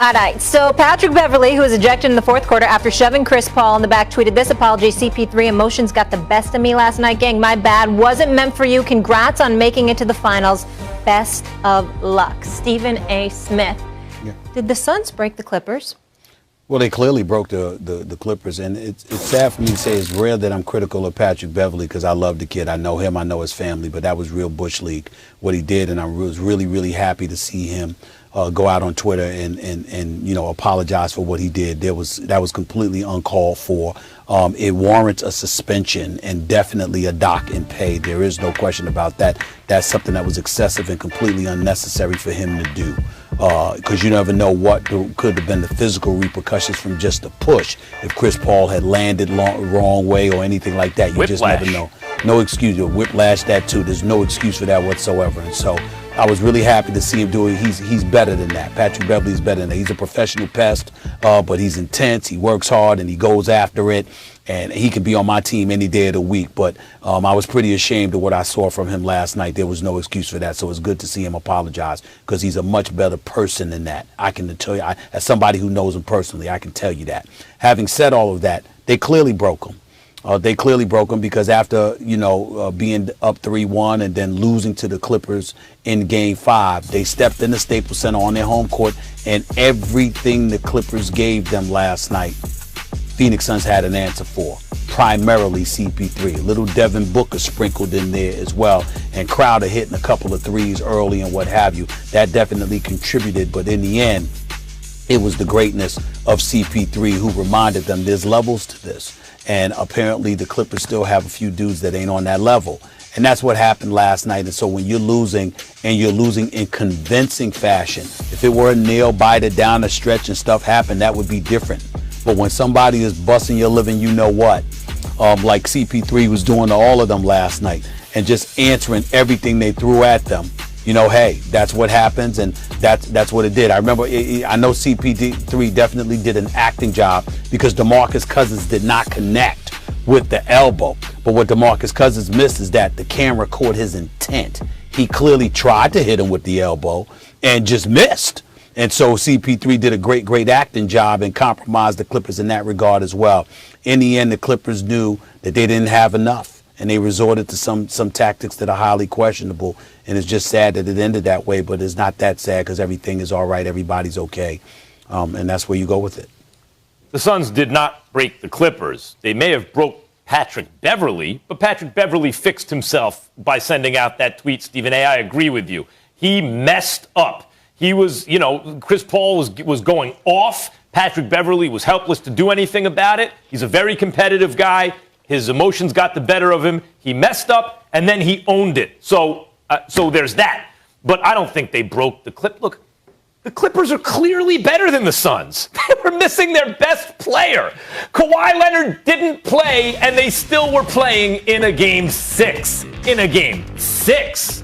All right, so Patrick Beverley, who was ejected in the fourth quarter after shoving Chris Paul in the back, tweeted this apology: CP3, emotions got the best of me last night, gang. My bad. Wasn't meant for you. Congrats on making it to the finals. Best of luck. Stephen A. Smith. Yeah. Did the Suns break the Clippers? Well, they clearly broke the Clippers, and it's sad for me to say it's rare that I'm critical of Patrick Beverley because I love the kid. I know him. I know his family, but that was real Bush League, what he did, and I was really, really happy to see him go out on Twitter and you know, apologize for what he did. That was completely uncalled for. It warrants a suspension and definitely a dock and pay. There is no question about that. That's something that was excessive and completely unnecessary for him to do. Because you never know what could have been the physical repercussions from just a push. If Chris Paul had landed wrong way or anything like that, you just never know. No excuse. Whiplash, that too. There's no excuse for that whatsoever. And so I was really happy to see him do it. He's better than that. Patrick Beverley's better than that. He's a professional pest, but he's intense. He works hard and he goes after it. And he could be on my team any day of the week. But I was pretty ashamed of what I saw from him last night. There was no excuse for that. So it's good to see him apologize because he's a much better person than that. I can tell you, as somebody who knows him personally, I can tell you that. Having said all of that, they clearly broke him. They clearly broke him because after, you know, being up 3-1 and then losing to the Clippers in Game 5, they stepped in the Staples Center on their home court, and everything the Clippers gave them last night, Phoenix Suns had an answer for. Primarily CP3. A little Devin Booker sprinkled in there as well, and Crowder hitting a couple of threes early and what have you. That definitely contributed, but in the end, it was the greatness of CP3 who reminded them there's levels to this. And apparently the Clippers still have a few dudes that ain't on that level. And that's what happened last night. And so when you're losing, and you're losing in convincing fashion, if it were a nail biter down the stretch and stuff happened, that would be different. But when somebody is busting your living, you know what, like CP3 was doing to all of them last night and just answering everything they threw at them, you know, hey, that's what happens, and that's what it did. I remember, I know CP3 definitely did an acting job because DeMarcus Cousins did not connect with the elbow. But what DeMarcus Cousins missed is that the camera caught his intent. He clearly tried to hit him with the elbow and just missed. And so CP3 did a great acting job and compromised the Clippers in that regard as well. In the end, the Clippers knew that they didn't have enough, and they resorted to some tactics that are highly questionable. And it's just sad that it ended that way, but it's not that sad because everything is all right. Everybody's okay. And that's where you go with it. The Suns did not break the Clippers. They may have broke Patrick Beverley, but Patrick Beverley fixed himself by sending out that tweet. Stephen A., I agree with you. He messed up. He was, you know, Chris Paul was going off. Patrick Beverley was helpless to do anything about it. He's a very competitive guy. His emotions got the better of him. He messed up, and then he owned it. So there's that. But I don't think they broke the Clip. Look, the Clippers are clearly better than the Suns. They were missing their best player. Kawhi Leonard didn't play, and they still were playing in a Game 6. In a Game 6.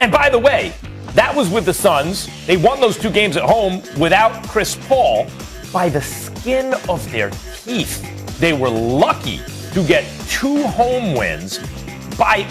And by the way, that was with the Suns. They won those 2 games at home without Chris Paul by the skin of their teeth. They were lucky to get 2 home wins by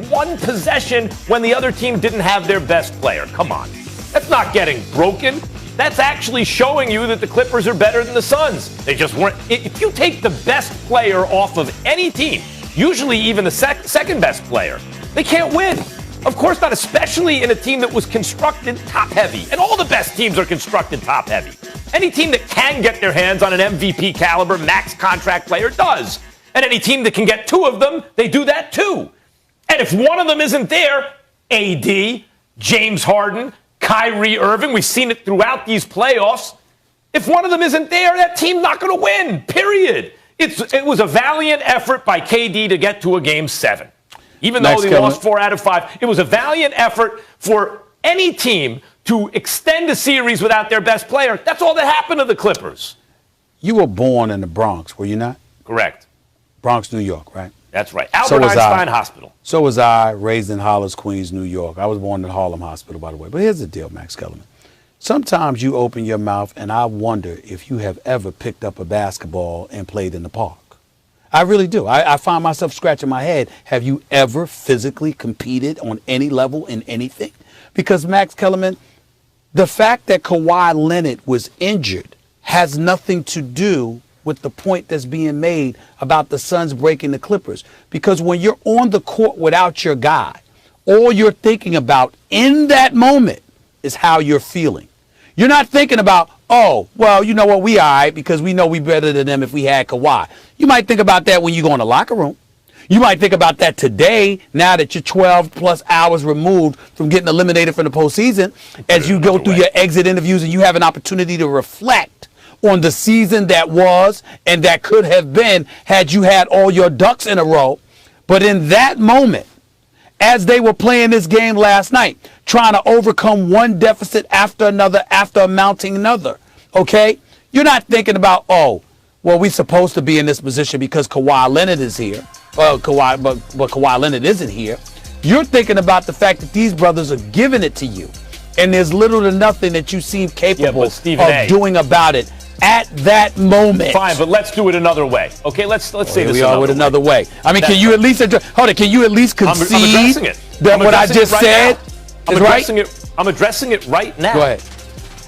1 possession when the other team didn't have their best player. Come on. That's not getting broken. That's actually showing you that the Clippers are better than the Suns. They just weren't. If you take the best player off of any team, usually even the second best player, they can't win. Of course not, especially in a team that was constructed top-heavy. And all the best teams are constructed top-heavy. Any team that can get their hands on an MVP caliber max contract player does. And any team that can get 2 of them, they do that too. And if one of them isn't there, AD, James Harden, Kyrie Irving, we've seen it throughout these playoffs. If one of them isn't there, that team's not going to win, period. It was a valiant effort by KD to get to a Game 7. Even though they lost 4 out of 5, it was a valiant effort for any team to extend a series without their best player. That's all that happened to the Clippers. You were born in the Bronx, were you not? Correct. Bronx, New York, right? That's right. Albert Einstein Hospital. So was I, raised in Hollis, Queens, New York. I was born in Harlem Hospital, by the way. But here's the deal, Max Kellerman. Sometimes you open your mouth, and I wonder if you have ever picked up a basketball and played in the park. I really do. I find myself scratching my head. Have you ever physically competed on any level in anything? Because, Max Kellerman, The fact that Kawhi Leonard was injured has nothing to do with the point that's being made about the Suns breaking the Clippers. Because when you're on the court without your guy, all you're thinking about in that moment is how you're feeling. You're not thinking about, oh, well, you know what, we all right because we know we better than them if we had Kawhi. You might think about that when you go in the locker room. You might think about that today, now that you're 12 plus hours removed from getting eliminated from the postseason, as you go through your exit interviews and you have an opportunity to reflect on the season that was and that could have been had you had all your ducks in a row. But in that moment, as they were playing this game last night, trying to overcome one deficit after another, after mounting another, okay? You're not thinking about, oh, well, we're supposed to be in this position because Kawhi Leonard is here. But Kawhi Leonard isn't here. You're thinking about the fact that these brothers are giving it to you, and there's little to nothing that you seem capable of doing about it at that moment. Fine, but let's do it another way. Okay, let's say this. We are with another way. I mean, can you at least can you at least concede I'm addressing it. that what I just said is right? I'm addressing it right now. Go ahead.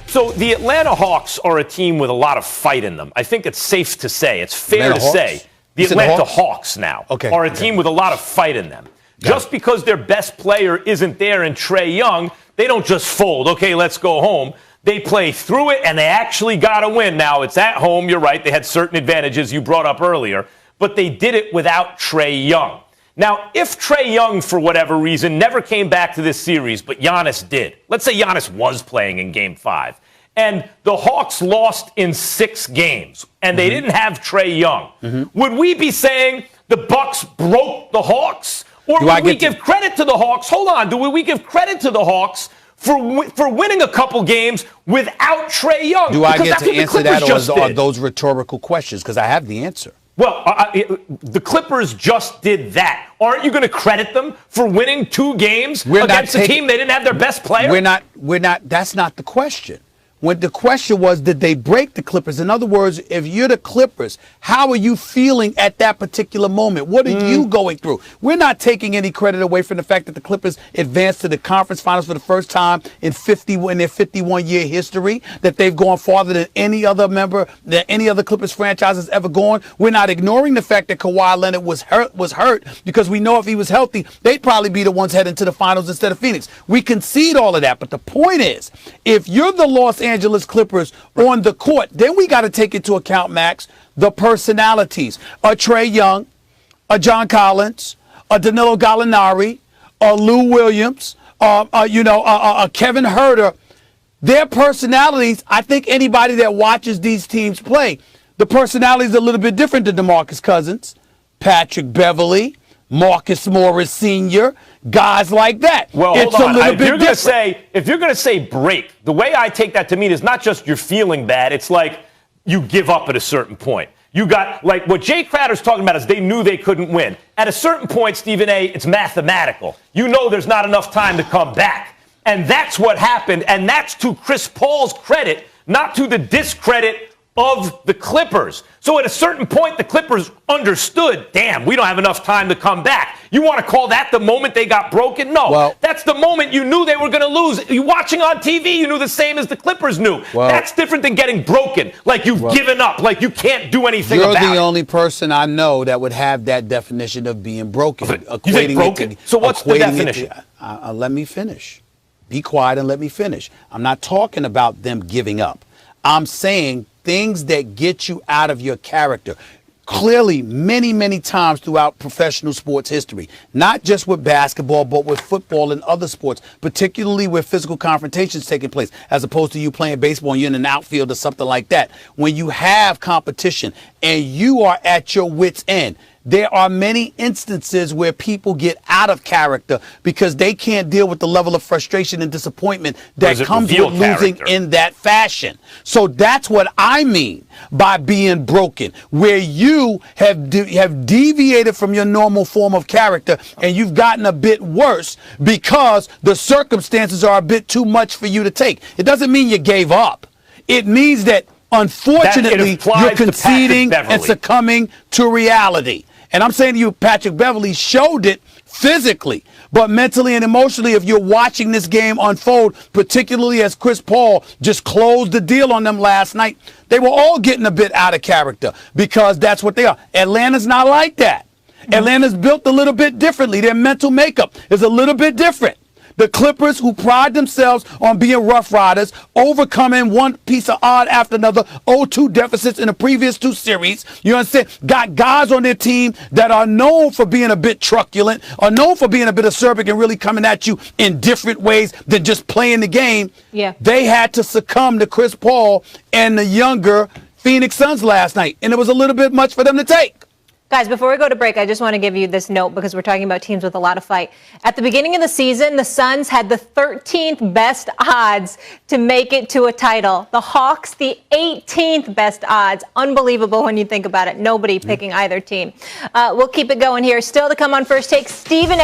So the Atlanta Hawks are a team with a lot of fight in them. I think it's safe to say, it's fair to say, the Atlanta Hawks now are a team with a lot of fight in them. Just because their best player isn't there in Trae Young, they don't just fold, okay, let's go home. They play through it, and they actually got to win. Now, it's at home, you're right, they had certain advantages you brought up earlier, but they did it without Trae Young. Now, if Trae Young, for whatever reason, never came back to this series, but Giannis did. Let's say Giannis was playing in Game 5, and the Hawks lost in 6 games, and they didn't have Trae Young. Would we be saying the Bucks broke the Hawks? Or would we give credit to the Hawks? Hold on. Do we give credit to the Hawks for winning a couple games without Trae Young? Do I get to answer that, or are those rhetorical questions? Because I have the answer. Well, the Clippers just did that. Aren't you going to credit them for winning 2 games against a team they didn't have their best player? We're not. That's not the question. When the question was, did they break the Clippers? In other words, if you're the Clippers, how are you feeling at that particular moment? What are you going through? We're not taking any credit away from the fact that the Clippers advanced to the conference finals for the first time in their 51-year history, that they've gone farther than any other Clippers franchise has ever gone. We're not ignoring the fact that Kawhi Leonard was hurt because we know if he was healthy, they'd probably be the ones heading to the finals instead of Phoenix. We concede all of that, but the point is, if you're the Los Angeles Clippers on the court, then we got to take into account, Max, the personalities. A Trae Young, a John Collins, a Danilo Gallinari, a Lou Williams, a Kevin Huerter. Their personalities, I think anybody that watches these teams play, the personalities are a little bit different than DeMarcus Cousins, Patrick Beverley, Marcus Morris Sr., guys like that. Well, hold on. If you're going to say break, the way I take that to mean is not just you're feeling bad. It's like you give up at a certain point. You got, like, what Jay Crowder's talking about is they knew they couldn't win. At a certain point, Stephen A., it's mathematical. You know there's not enough time to come back. And that's what happened. And that's to Chris Paul's credit, not to the discredit of the Clippers. So at a certain point, the Clippers understood, damn, we don't have enough time to come back. You want to call that the moment they got broken? No, that's the moment you knew they were going to lose. You watching on TV, you knew the same as the Clippers knew. That's different than getting broken, like you've given up, like you can't do anything about it. You're the only person I know that would have that definition of being broken. You say broken? So what's the definition? Let me finish. Be quiet and let me finish. I'm not talking about them giving up. I'm saying things that get you out of your character. Clearly, many, many times throughout professional sports history, not just with basketball, but with football and other sports, particularly where physical confrontations taking place, as opposed to you playing baseball and you're in an outfield or something like that. When you have competition and you are at your wit's end, there are many instances where people get out of character because they can't deal with the level of frustration and disappointment that comes with losing in that fashion. So that's what I mean by being broken, where you have deviated from your normal form of character and you've gotten a bit worse because the circumstances are a bit too much for you to take. It doesn't mean you gave up. It means that, unfortunately, you're conceding and succumbing to reality. And I'm saying to you, Patrick Beverley showed it physically. But mentally and emotionally, if you're watching this game unfold, particularly as Chris Paul just closed the deal on them last night, they were all getting a bit out of character because that's what they are. Atlanta's not like that. Atlanta's built a little bit differently. Their mental makeup is a little bit different. The Clippers, who pride themselves on being rough riders, overcoming one piece of odd after another, 0-2 deficits in the previous 2 series, you understand, got guys on their team that are known for being a bit truculent, are known for being a bit acerbic and really coming at you in different ways than just playing the game. Yeah. They had to succumb to Chris Paul and the younger Phoenix Suns last night, and it was a little bit much for them to take. Guys, before we go to break, I just want to give you this note because we're talking about teams with a lot of fight. At the beginning of the season, the Suns had the 13th best odds to make it to a title. The Hawks, the 18th best odds. Unbelievable when you think about it. Nobody picking either team. We'll keep it going here. Still to come on First Take, Stephen A.